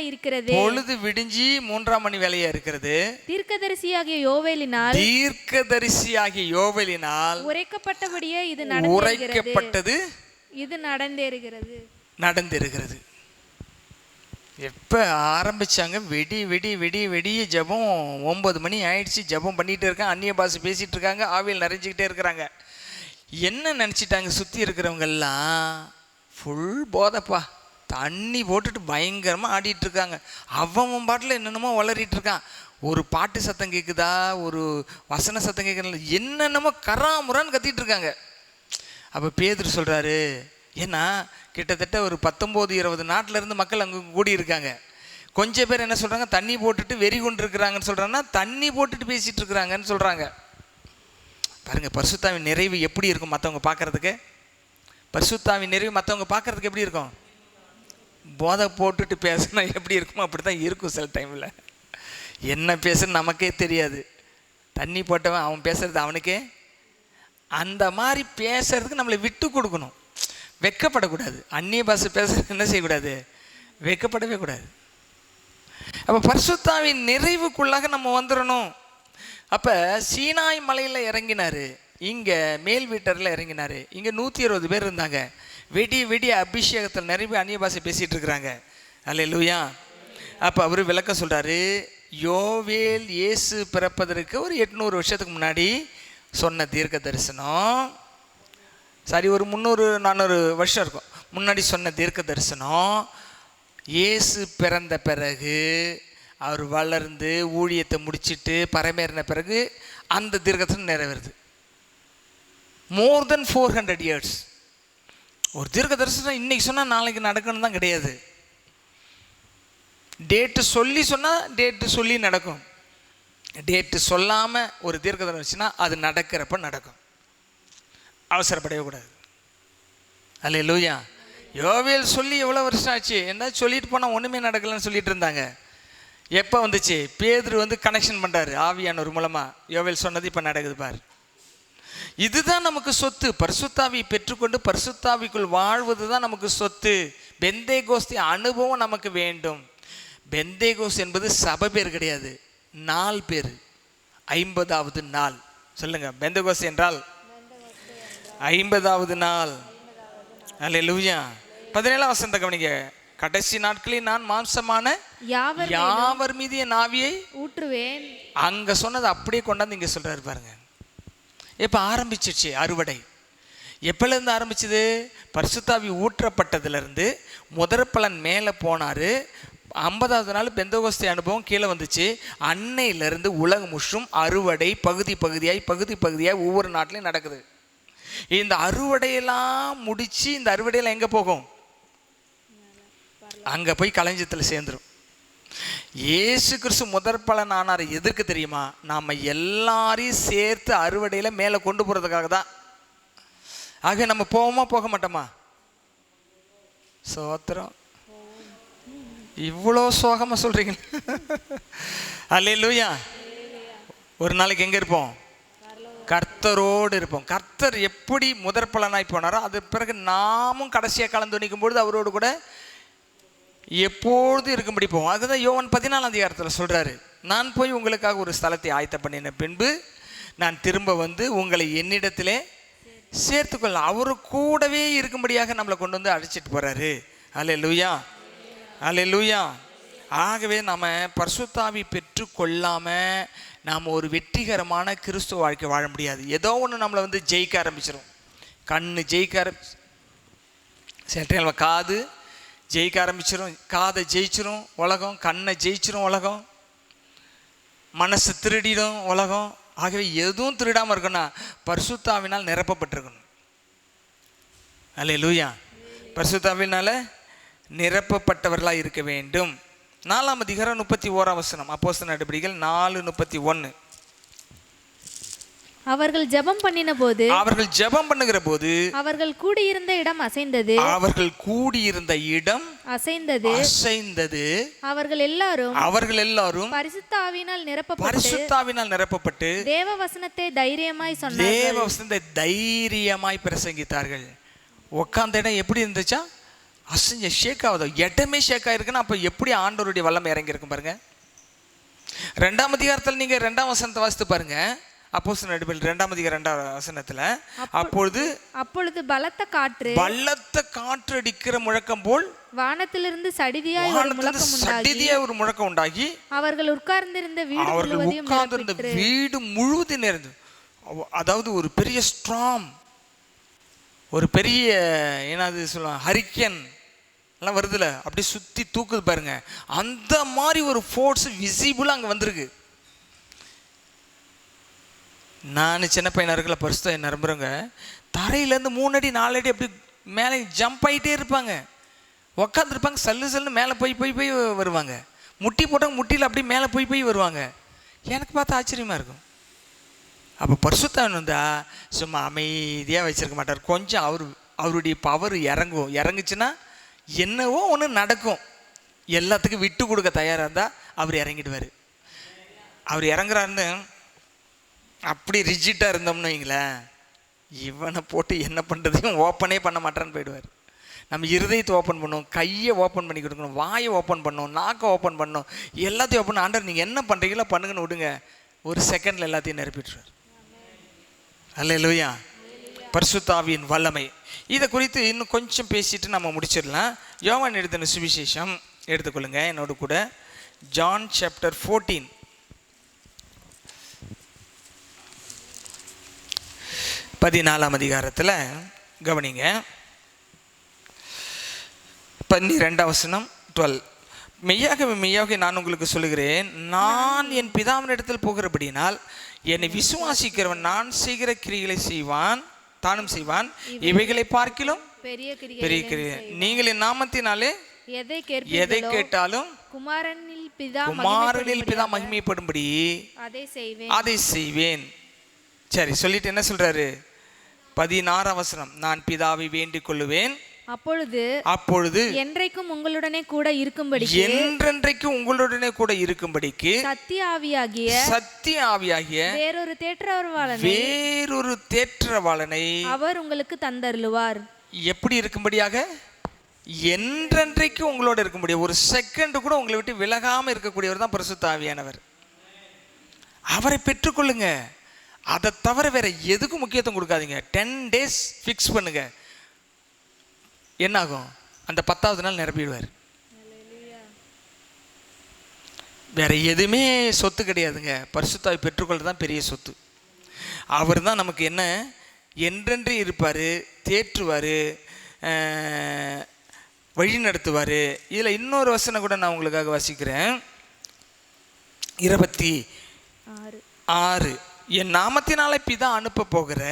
இருக்கிறது. தீர்க்கதரிசியாகிய யோவேலினால் உரைக்கப்பட்டபடியே இது நடந்தேறுகிறது. எப்போ ஆரம்பித்தாங்க? வெடிய ஜபம். 9 மணி ஆயிடுச்சு, ஜபம் பண்ணிகிட்டே இருக்காங்க, அந்நிய பாஷை பேசிகிட்டு இருக்காங்க, ஆவியில் நிறைஞ்சிக்கிட்டே இருக்கிறாங்க. என்ன நினச்சிட்டாங்க சுற்றி இருக்கிறவங்கெல்லாம்? ஃபுல் போதைப்பா, தண்ணி போட்டுட்டு பயங்கரமாக ஆடிட்டு இருக்காங்க. அவன் பாட்டில் என்னென்னமோ வளரிட்டு இருக்கான். ஒரு பாட்டு சத்தம் கேட்குதா, ஒரு வசன சத்தம் கேட்குறா, என்னென்னமோ கராமுறான்னு கத்திட்டு இருக்காங்க. அப்போ பேதுரு சொல்கிறாரு, ஏன்னா கிட்டத்தட்ட ஒரு 19-20 நாட்டிலேருந்து மக்கள் அங்கே கூடியிருக்காங்க. கொஞ்சம் பேர் என்ன சொல்கிறாங்க? தண்ணி போட்டுட்டு வெறி கொண்டு இருக்கிறாங்கன்னு சொல்கிறாங்கன்னா, தண்ணி போட்டுட்டு பேசிகிட்டு இருக்கிறாங்கன்னு சொல்கிறாங்க. பாருங்கள், பரிசுத்தாவின் நிறைவு எப்படி இருக்கும் மற்றவங்க பார்க்குறதுக்கு? பரிசுத்தாவின் நிறைவு மற்றவங்க பார்க்குறதுக்கு எப்படி இருக்கும்? போதை போட்டுட்டு பேசினா எப்படி இருக்குமோ அப்படி தான் இருக்கும். சில டைமில் என்ன பேசுன்னு நமக்கே தெரியாது. தண்ணி போட்டவன் அவன் பேசுறது அவனுக்கே. அந்த மாதிரி பேசுறதுக்கு நம்மளை விட்டு கொடுக்கணும், வெக்கப்படக்கூடாது. அந்நிய பாஷை பேசுறது என்ன செய்யக்கூடாது? வெக்கப்படவே கூடாது. அப்போ பரிசுத்தாவின் நிறைவுக்குள்ளாக நம்ம வந்துடணும். அப்போ சீனாய் மலையில் இறங்கினார், இங்கே மேல் வீட்டரில் இறங்கினார். இங்கே 120 பேர் இருந்தாங்க. வெடி அபிஷேகத்தில் நிறைய அந்நிய பாஷை பேசிகிட்டு இருக்கிறாங்க. அல்லேலூயா. அப்போ அவர் விளக்கம் சொல்கிறாரு, யோவேல் இயேசு பிறப்பதற்கு ஒரு 800 வருஷத்துக்கு முன்னாடி சொன்ன தீர்க்க தரிசனம், சரி ஒரு 300-400 வருஷம் இருக்கும் முன்னாடி சொன்ன தீர்க்க தரிசனம், இயேசு பிறந்த பிறகு அவர் வளர்ந்து ஊழியத்தை முடிச்சுட்டு பரமேறின பிறகு அந்த தீர்க்க தரிசனம் நிறைவேறுது. மோர் தென் 400 years. ஒரு தீர்க்க தரிசனம் இன்னைக்கு சொன்னால் நாளைக்கு நடக்கணும் தான் கிடையாது. டேட்டு சொன்னால் டேட்டு சொல்லி நடக்கும். டேட்டு சொல்லாமல் ஒரு தீர்க்க தரிசனம் அது நடக்கிறப்ப நடக்கும். அவசரப்படவே கூடாது. அல்லேலூயா. யோவேல் சொல்லி எவ்வளோ வருஷம் ஆச்சு, என்ன சொல்லிட்டு போனால் ஒன்றுமே நடக்கலன்னு சொல்லிட்டு இருந்தாங்க. எப்போ வந்துச்சு, பேதுரு வந்து கனெக்ஷன் பண்ணுறாரு ஆவியானவர் மூலமாக. யோவேல் சொன்னது இப்போ நடக்குது பார். இதுதான் நமக்கு சொத்து. பரிசுத்தாவியை பெற்றுக்கொண்டு பரிசுத்தாவிக்குள் வாழ்வது தான் நமக்கு சொத்து. பெந்தேகோஸ்தி அனுபவம் நமக்கு வேண்டும். பெந்தேகோஸ் என்பது சபை பேர் கிடையாது, நாள் பேர். 50வது நாள் சொல்லுங்க. பெந்தேகோஸ் என்றால் 50வது நாள். அல்லேலூயா. 17ஆம் வசனத்தை கவனிங்க. கடைசி நாட்களில் நான் மாம்சமான யாவர் மீது என் ஆவியை ஊற்றுவேன். அங்க சொன்னது அப்படியே கொண்டாந்து இங்க சொல்றாரு பாருங்க. இப்ப ஆரம்பிச்சிச்சு அறுவடை. எப்பலேருந்து ஆரம்பிச்சது? பரிசுத்தாவி ஊற்றப்பட்டதுலேருந்து முதற் பலன் மேலே போனார். 50வது நாள் பெந்தேகோஸ்தே அனுபவம் கீழே வந்துச்சு. அன்னையிலிருந்து உலகம் முற்றும் அறுவடை பகுதி பகுதியாய் ஒவ்வொரு நாட்டிலையும் நடக்குது. இந்த அறுவடையெல்லாம் முடிச்சு இந்த அறுவடையெல்லாம் எங்கே போகும்? அங்கே போய் களஞ்சியத்தில் சேர்ந்துடும். இயேசு கிறிஸ்து முதற் பலன் ஆனார். எதற்கு தெரியுமா? நாம் எல்லாரையும் சேர்த்து அறுவடையில் மேலே கொண்டு போகிறதுக்காக தான். ஆக நம்ம போவோமா போக மாட்டோமா? சோத்திரம். இவ்வளோ சோகமாக சொல்கிறீங்க. அல்லேலூயா. ஒரு நாளைக்கு எங்கே இருப்போம்? கர்த்தரோடு இருப்போம். கர்த்தர் எப்படி முதற் பலனாய் போனாரோ அது பிறகு நாமும் கடைசியாக கலந்து நிற்கும் பொழுது அவரோடு கூட எப்பொழுது இருக்கும்படி போவோம். அதுதான் யோவான் 14ஆம் அதிகாரத்தில் சொல்கிறாரு. நான் போய் உங்களுக்காக ஒரு ஸ்தலத்தை ஆயத்த பண்ணின பின்பு நான் திரும்ப வந்து உங்களை என்னிடத்திலே சேர்த்துக்கொள்ள. அவரு கூடவே இருக்கும்படியாக நம்மளை கொண்டு வந்து அழைச்சிட்டு போகிறாரு. அல்லேலூயா, அல்லேலூயா. ஆகவே நம்ம பரிசுத்தாவி பெற்று கொள்ளாமல் நாம் ஒரு வெற்றிகரமான கிறிஸ்துவ வாழ்க்கை வாழ முடியாது. ஏதோ ஒன்று நம்மளை வந்து ஜெயிக்க ஆரம்பிச்சிடும். கண்ணு ஜெயிக்க சில டைம் காது ஜெயிக்க ஆரம்பிச்சிடும். காதை ஜெயிச்சிரும் உலகம், கண்ணை ஜெயிச்சிரும் உலகம், மனசு திருடிடும் உலகம். ஆகவே எதுவும் திருடாமல் இருக்கணும்னா பரிசுத்தாவினால் நிரப்பப்பட்டிருக்கணும். அல்லேலூயா. பரிசுத்தாவினால நிரப்பப்பட்டவர்களாக இருக்க வேண்டும். 4ஆம் அதிகாரம் 31ஆம் வசனம். அப்போஸ்தலர் நடபடிகள் 4:31. அவர்கள் ஜெபம் பண்ணின போது, அவர்கள் ஜெபம் பண்ணுகிற போது அவர்கள் கூடியிருந்த இடம் அசைந்தது. அவர்கள் கூடியிருந்த இடம் அசைந்தது. அவர்கள் எல்லாரும் பரிசுத்த ஆவியினால் நிரப்பப்பட்டு தேவ வசனத்தை தைரியமாய் சொன்னார்கள். தேவ வசனத்தை தைரியமாய் பிரசங்கித்தார்கள். உட்கார்ந்த இடம் எப்படி இருந்துச்சா? அசைஞ்ச ஷேக் ஆகுதோ? இடமே ஷேக் ஆயிருக்குன்னா அப்போ எப்படி ஆண்டவருடைய வல்லமை இறங்கி இருக்கும் பாருங்க. 2ஆம் அதிகாரத்தில் நீங்க 2ஆம் வசனத்தை வாசித்து பாருங்க. அப்போஸ்தலர் நடபடிகள் 2ஆம் அதிகாரம் 2ஆம் வசனத்துல அப்பொழுது பலத்த காற்று அடிக்கிற முழக்கம் போல் வானத்திலிருந்து சடிதியாய் ஒரு முழக்கம் உண்டாகி அவர்கள் உட்கார்ந்திருந்த வீடு முழுவதும் நிறைந்து, அதாவது ஒரு பெரிய ஸ்ட்ராம், ஒரு பெரிய என்னது சொல்லுவாங்க, ஹரிக்கன் எல்லாம் வருதுல, அப்படியே சுற்றி தூக்குது பாருங்க. அந்த மாதிரி ஒரு ஃபோர்ஸ் விசிபிளாக அங்கே வந்திருக்கு. நான் சின்ன பையனாக இருக்கல, பரிசுத்த நம்புறவங்க தரையிலேருந்து 3 அடி 4 அடி அப்படி மேலே ஜம்ப் ஆகிட்டே இருப்பாங்க. உக்காந்துருப்பாங்க, சல்லுன்னு மேலே போய் வருவாங்க. முட்டி போட்டாங்க, முட்டியில் அப்படியே மேலே போய் வருவாங்க. எனக்கு பார்த்தா ஆச்சரியமாக இருக்கும். அப்போ பரிசுத்தன் வந்தால் சும்மா அமைதியாக வச்சிருக்க மாட்டார். கொஞ்சம் அவருடைய பவர் இறங்குச்சுன்னா என்னவோ ஒன்று நடக்கும். எல்லாத்துக்கும் விட்டு கொடுக்க தயாராக இருந்தால் அவர் இறங்கிடுவார். அவர் இறங்குறாருன்னு அப்படி ரிஜிட்டாக இருந்தோம்னு வைங்களேன், இவனை போட்டு என்ன பண்ணுறதையும் ஓப்பனே பண்ண மாட்டான்னு போயிடுவார். நம்ம இருதயத்தை ஓப்பன் பண்ணணும், கையை ஓப்பன் பண்ணி கொடுக்கணும், வாயை ஓப்பன் பண்ணணும், நாக்கை ஓப்பன் பண்ணணும், எல்லாத்தையும் ஓப்பன். ஆண்டவர் நீங்கள் என்ன பண்ணுறீங்களோ பண்ணுங்கன்னு விடுங்க, ஒரு செகண்டில் எல்லாத்தையும் நிரப்பிட்டுருவார். அல்லேலூயா. பரிசுத்த ஆவியின் வல்லமை. இதை குறித்து இன்னும் கொஞ்சம் பேசிட்டு நம்ம முடிச்சிடலாம். யோவான் எழுதின சுவிசேஷம் எடுத்துக்கொள்ளுங்க என்னோட கூட. John chapter 14. 14ஆம் அதிகாரத்தில் கவனிங்க. 12ஆம் வசனம் 12. மெய்யாக நான் உங்களுக்கு சொல்லுகிறேன், நான் என் பிதாவினிடத்தில் போகிறபடினால் என்னை விசுவாசிக்கிறவன் நான் செய்கிற கிரிகளை செய்வான், தானும் செய்வான், இவைகளை பார்க்கிலும் பெரிய கிரியை. நீங்கள் என் நாமத்தினாலே எதை கேட்டாலும் குமாரனில் பிதா மகிமைப்படும்படி அதை செய்வேன். சரி, சொல்லிட்டு என்ன சொல்றாரு? 16 வசனம். நான் பிதாவை வேண்டிக் கொள்ளுவேன், அப்பொழுது என்றைக்கும் உங்களுடனே கூட இருக்கும்படிக்கு, என்றென்றைக்கும் உங்களுடனே கூட இருக்கும்படிக்கு சத்திய ஆவியாகிய வேறொரு தேற்றவாளனை அவர் உங்களுக்கு தந்தருளுவார். எப்படி இருக்கும்படியாக? என்றென்றைக்கும் உங்களோட இருக்கும்படியா. ஒரு செகண்ட் கூட உங்களை விட்டு விலகாம இருக்கக்கூடியவர் தான் பரிசுத்த ஆவியானவர். அவரை பெற்றுக்கொள்ளுங்க. அதை தவிர வேற எதுக்கும் முக்கியத்துவம் கொடுக்காதீங்க. 10 days ஃபிக்ஸ் பண்ணுங்க. என்னாகும்? அந்த 10வது நாள் நிரப்பிடுவார். வேற எதுவுமே சொத்து கிடையாதுங்க. பரிசுத்தாவை பெற்றுக்கொள்றது தான் பெரிய சொத்து. அவர் தான் நமக்கு என்ன, என்றென்றே இருப்பார், தேற்றுவார், வழி நடத்துவார். இதில் இன்னொரு வசனம் கூட நான் உங்களுக்காக வாசிக்கிறேன். 26. என் நாமத்தினாலே பிதா அனுப்ப போகிற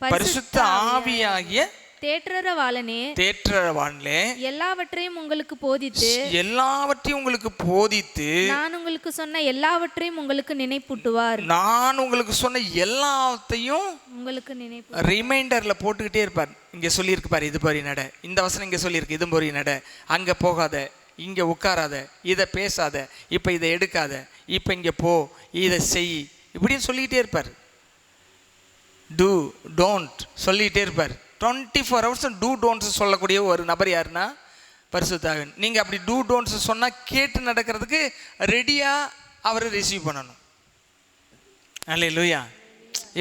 பரிசுத்த ஆவியாகிய தேற்றரவாளனே எல்லாவற்றையும் உங்களுக்கு போதித்து நான் உங்களுக்கு சொன்ன எல்லாவற்றையும் உங்களுக்கு நினைப்பூட்டுவார். நான் உங்களுக்கு சொன்ன எல்லாத்தையும் உங்களுக்கு ரிமைண்டர்ல போட்டுக்கிட்டே இருப்பார். இங்க சொல்லியிருக்கு பாரு, இது போய் நட. இந்த வசனம் இங்க சொல்லியிருக்கு, இது போய் நட. அங்க போகாத, இங்க உட்காராத, இதை பேசாத, இப்ப இதை எடுக்காத, இப்ப இங்க போ, இதை செய், இப்படின்னு சொல்லிக்கிட்டே இருப்பார். டூ டோன்ட் சொல்லிக்கிட்டே இருப்பார். 24 hours டூ டோன்ட்ஸ் சொல்லக்கூடிய ஒரு நபர் யாருன்னா பரிசுத்த ஆவியானவர். நீங்கள் அப்படி டூ டோன்ட்ஸ் சொன்னால் கேட்டு நடக்கிறதுக்கு ரெடியாக அவரை ரிசீவ் பண்ணணும். அல்லேலூயா.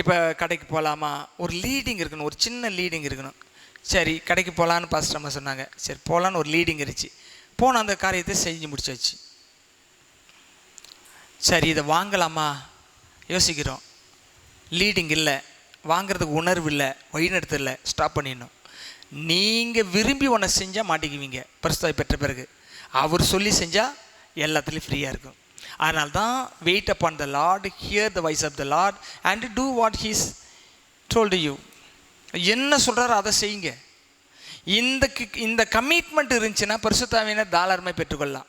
இப்போ கடைக்கு போகலாமா, ஒரு லீடிங் இருக்கணும், ஒரு சின்ன லீடிங் இருக்கணும். சரி கடைக்கு போகலான்னு பாஸ்டர் அம்மா சொன்னாங்க. சரி போகலான்னு ஒரு லீடிங் இருந்துச்சு. போன அந்த காரியத்தை செஞ்சு முடிச்சாச்சு. சரி இதை வாங்கலாமா யோசிக்கிறோம். லீடிங் இல்லை, வாங்கிறதுக்கு உணர்வு இல்லை, வழிநடத்து இல்லை, ஸ்டாப் பண்ணிடணும். நீங்கள் விரும்பி ஒன்றை செஞ்சால் மாட்டிக்குவீங்க. பரிசுத்தாவை பெற்ற பிறகு அவர் சொல்லி செஞ்சால் எல்லாத்துலேயும் ஃப்ரீயாக இருக்கும். அதனால தான் wait upon the Lord, hear the voice of the Lord and do what he's told you. என்ன சொல்கிறாரோ அதை செய்யுங்க. இந்த கமிட்மெண்ட் இருந்துச்சுன்னா பரிசுத்தாவியினர் தாராளமாக பெற்றுக்கொள்ளலாம்.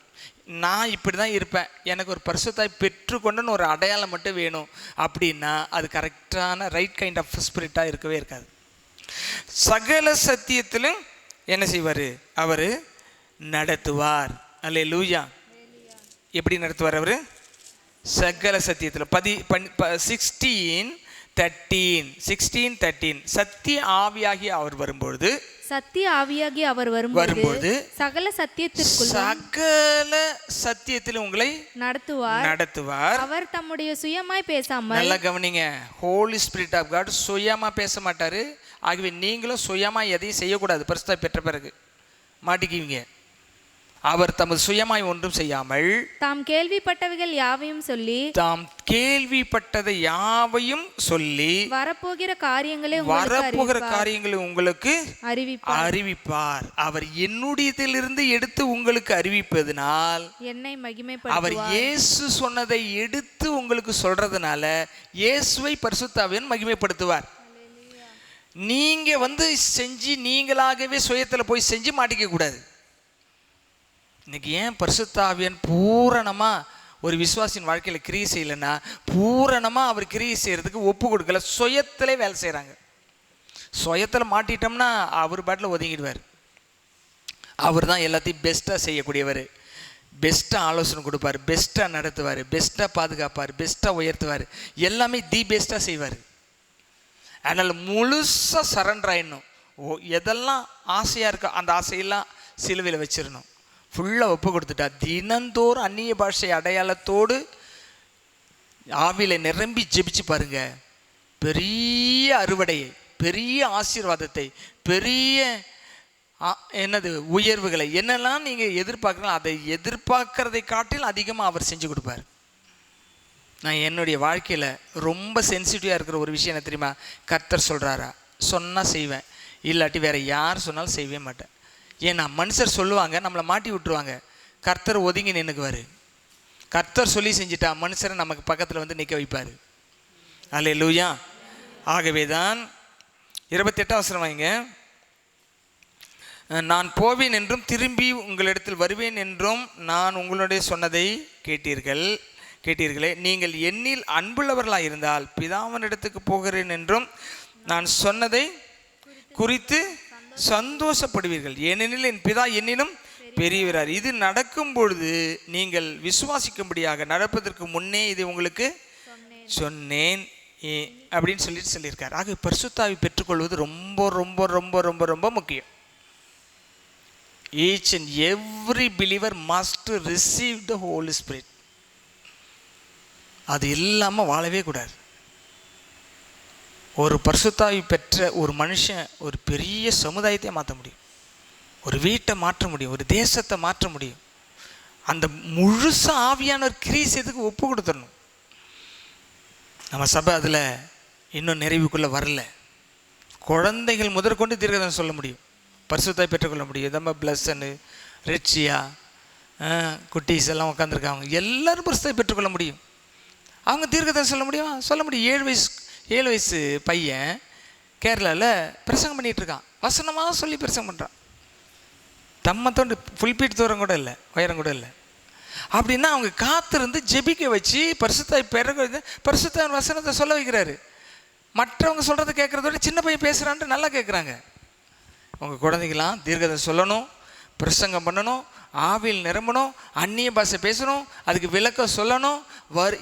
நான் இப்படி தான் இருப்பேன், எனக்கு ஒரு பரிசுத்தாய் பெற்றுக்கொண்டுன்னு ஒரு அடையாளம் மட்டும் வேணும் அப்படின்னா அது கரெக்டான ரைட் கைண்ட் ஆஃப் ஸ்பிரிட்டாக இருக்கவே இருக்காது. சகல சத்தியத்திலும் என்ன செய்வார்? அவர் நடத்துவார். அல்லேலூயா. எப்படி நடத்துவார் அவர்? சகல சத்தியத்தில் 16:13 சத்திய ஆவியாகி அவர் வரும்பொழுது சகல சத்தியத்தில் உங்களை நடத்துவார். அவர் தம்முடைய சுயமாய் பேசாமல், நல்லா கவனிங்க, ஹோலி ஸ்பிரிட் ஆஃப் காட் சுயமா பேச மாட்டாரு. ஆகவே நீங்களும் சுயமா எதையும் செய்யக்கூடாது. பரிசுத்தாவை பெற்ற பிறகு மாட்டிக்குவீங்க. அவர் தமது சுயமாய் ஒன்றும் செய்யாமல் தாம் கேள்விப்பட்டவைகள் யாவையும் சொல்லி வரப்போகிற காரியங்களை உங்களுக்கு அறிவிப்பார். அவர் என்னுடையதிலிருந்து எடுத்து உங்களுக்கு அறிவிப்பதனால் என்னை மகிமைப்படுத்துவார். அவர் இயேசு சொன்னதை எடுத்து உங்களுக்கு சொல்றதுனால இயேசுவை பரிசுத்த ஆவியானவர் மகிமைப்படுத்துவார். நீங்க செஞ்சு நீங்களாகவே சுயத்தில் போய் செஞ்சு மாட்டிக்க கூடாது. இன்னைக்கு ஏன் பரிசுத்த ஆவியானவர் பூரணமாக ஒரு விசுவாசின் வாழ்க்கையில் கிரியை செய்யலைன்னா, பூரணமாக அவர் கிரியை செய்கிறதுக்கு ஒப்பு கொடுக்கல, சுயத்திலே வேலை செய்கிறாங்க. சுயத்தில் மாட்டிட்டோம்னா அவர் பாட்டில் ஒதுங்கிடுவார். அவர் தான் எல்லாத்தையும் பெஸ்ட்டாக செய்யக்கூடியவர். பெஸ்ட்டாக ஆலோசனை கொடுப்பார், பெஸ்ட்டாக நடத்துவார், பெஸ்ட்டாக பாதுகாப்பார், பெஸ்ட்டாக உயர்த்துவார், எல்லாமே தி பெஸ்ட்டாக செய்வார். அதனால் முழுசாக சரண்டர் ஆகிடணும். எதெல்லாம் ஆசையாக இருக்கோ அந்த ஆசையெல்லாம் சிலுவையில் வச்சிடணும். ஃபுல்லாக ஒப்பு கொடுத்துட்டா தினந்தோறும் அந்நிய பாஷை அடையாளத்தோடு ஆவியில நிரம்பி ஜெபிச்சு பாருங்க. பெரிய அறுவடையை, பெரிய ஆசீர்வாதத்தை, பெரிய உயர்வுகளை என்னெல்லாம் நீங்கள் எதிர்பார்க்குறீங்களோ அதை எதிர்பார்க்கறதை காட்டில் அதிகமாக அவர் செஞ்சு கொடுப்பார். நான் என்னுடைய வாழ்க்கையில் ரொம்ப சென்சிட்டிவாக இருக்கிற ஒரு விஷயம் என்ன தெரியுமா? கர்த்தர் சொல்கிறாரா சொன்னால் செய்வேன், இல்லாட்டி வேறு யார் சொன்னாலும் செய்யவே மாட்டேன். ஏன்னா மனுஷர் சொல்லுவாங்க, நம்மளை மாட்டி விட்டுருவாங்க. கர்த்தர் ஒதுங்கி நின்றுக்குவார். கர்த்தர் சொல்லி செஞ்சுட்டா மனுஷரை நமக்கு பக்கத்தில் நிற்க வைப்பார். அல்லேலூயா. ஆகவே தான் 28 வசனம் வாங்க. நான் போவேன் என்றும் திரும்பி உங்களிடத்தில் வருவேன் என்றும் நான் உங்களுடைய சொன்னதை கேட்டீர்களே. நீங்கள் என்னில் அன்புள்ளவர்களாக இருந்தால் பிதாவினிடத்துக்கு போகிறேன் என்றும் நான் சொன்னதை குறித்து சந்தோஷப்படுவீர்கள், ஏனெனில் என் பிதா என்னிலும் பெரியவரார். இது நடக்கும் பொழுது நீங்கள் விசுவாசிக்கும்படியாக நடப்பதற்கு முன்னே இது உங்களுக்கு சொன்னேன் அப்படின்னு சொல்லியிருக்கார். ஆக பரிசுத்தாவி பெற்றுக்கொள்வது ரொம்ப ரொம்ப ரொம்ப ரொம்ப ரொம்ப முக்கியம். Each and every believer must receive the Holy Spirit. அது இல்லாமல் வாழவே கூடாது. ஒரு பரிசுத்தாவி பெற்ற ஒரு மனுஷன் ஒரு பெரிய சமுதாயத்தை மாற்ற முடியும், ஒரு வீட்டை மாற்ற முடியும், ஒரு தேசத்தை மாற்ற முடியும். அந்த முழுச ஆவியானவர் கிரீசத்துக்கு ஒப்பு கொடுத்துடணும். நம்ம சபை அதில் இன்னும் நிறைவுக்குள்ளே வரல. குழந்தைகள் முதற்கொண்டு தீர்க்கதரிசனம் சொல்ல முடியும், பரிசுத்தாய் பெற்றுக்கொள்ள முடியும். நம்ம பிளஸ்ஸனு, ரிச்சியா, குட்டீஸ் எல்லாம் உட்காந்துருக்காங்க, எல்லோரும் பரிசுத்தாய் பெற்றுக்கொள்ள முடியும். அவங்க தீர்க்கதரிசனம் சொல்ல முடியும், சொல்ல முடியும். 7 வயசு பையன் கேரளாவில் பிரசங்கம் பண்ணிகிட்ருக்கான், வசனமாக சொல்லி பிரசங்கம் பண்ணுறான். தம்மத்தோண்டு ஃபுல்பீட் தூரம் கூட இல்லை, உயரம் கூட இல்லை. அப்படின்னா அவங்க காத்திருந்து ஜெபிக்க வச்சு பரிசுத்தாய் பரிசுத்தாய் வசனத்தை சொல்ல வைக்கிறாரு. மற்றவங்க சொல்கிறத கேட்குறத விட சின்ன பையன் பேசுகிறான்ட்டு நல்லா கேட்குறாங்க. உங்கள் குழந்தைங்களாம் தீர்க்கதரிசனம் சொல்லணும், பிரசங்கம் பண்ணணும், ஆவியில் நிரம்பணும், அந்நிய பாஷை பேசணும், அதுக்கு விளக்கம் சொல்லணும்,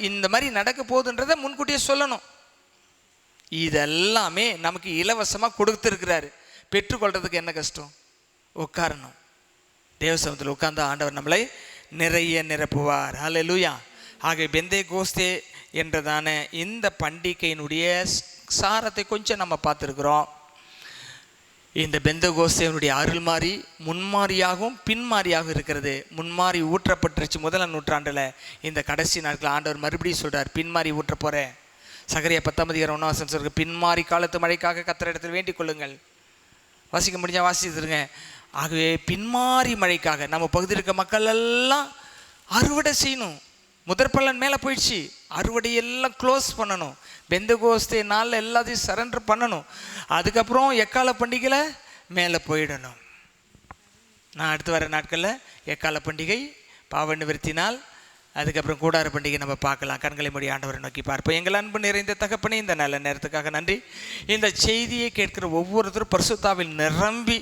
இந்த மாதிரி நடக்க போகுதுன்றதை முன்கூட்டியே சொல்லணும். இதெல்லாமே நமக்கு இலவசமாக கொடுத்துருக்கிறாரு. பெற்றுக்கொள்கிறதுக்கு என்ன கஷ்டம்? உட்காரணும். தேவசமத்தில் உட்கார்ந்து ஆண்டவர் நம்மளை நிறைய நிரப்புவார். ஹல்லேலூயா. ஆக பெந்தேகோஸ்தே என்றதான இந்த பண்டிகையினுடைய சாரத்தை கொஞ்சம் நம்ம பார்த்துருக்குறோம். இந்த பெந்தேகோஸ்தேனுடைய அருள் மாறி முன்மாறியாகவும் பின்மாறியாகவும் இருக்கிறது. முன்மாறி ஊற்றப்பட்டுருச்சு 1ஆம் நூற்றாண்டில். இந்த கடைசி நாட்கள் ஆண்டவர் மறுபடியும் சொல்கிறார், பின்மாறி ஊற்ற போகிறேன். சகரியா 10:1 சொல்கிற, பின்மாறி காலத்து மழைக்காக கர்த்தரிடத்தில் வேண்டிக் கொள்ளுங்கள். வாசிக்க முடிஞ்சால் வாசித்துருங்க. ஆகவே பின்மாறி மழைக்காக நம்ம பகுதியில் இருக்க மக்கள் எல்லாம் அறுவடை செய்யணும். முதற்பலன் மேலே போயிடுச்சு, அறுவடையெல்லாம் க்ளோஸ் பண்ணணும். பெந்தேகோஸ்தே நாளில் எல்லாத்தையும் சரண்டர் பண்ணணும். அதுக்கப்புறம் எக்கால பண்டிகையில் மேலே போயிடணும். நான் அடுத்து வர நாட்களில் எக்கால பண்டிகை, பாவ நிவர்த்தி நாள், அதுக்கப்புறம் கூடார பண்டிகை நம்ம பார்க்கலாம். கண்களை மூடி ஆண்டவரை நோக்கி பார்ப்போம். எங்கள் அன்பு நிறைந்த தகப்பனே, இந்த நல்ல நேரத்துக்காக நன்றி. இந்த செய்தியை கேட்கிற ஒவ்வொருத்தரும் பரிசுத்தாவில் நிரம்பி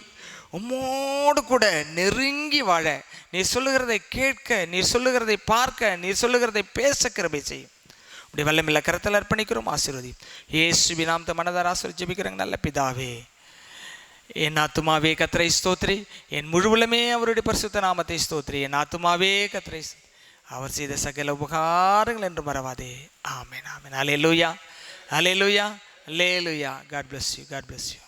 உம்மோடு கூட நெருங்கி வாழ, நீர் சொல்லுகிறதை கேட்க, நீர் சொல்லுகிறதை பார்க்க, நீர் சொல்லுகிறதை பேச கிருபை செய்யும். இப்படி வல்லமில்ல கரத்தில் அர்ப்பணிக்கிறோம். ஆசீர்வதி இயேசுவின் நாமத்தை மனதார ஆசீர்வதித்து ஜெபிக்கிறேங்க நல்ல பிதாவே. என் ஆத்துமாவே கர்த்தரை ஸ்தோத்திரி, என் முழுவலுமே அவருடைய பரிசுத்த நாமத்தை ஸ்தோத்திரி. என் ஆத்துமாவே கர்த்தரை, அவர் செய்த சகல உபகாரங்கள் என்று மறவாதே. ஆமென், ஆமென். அல்லேலூயா, அல்லேலூயா, அல்லேலூயா. God bless you, God bless you.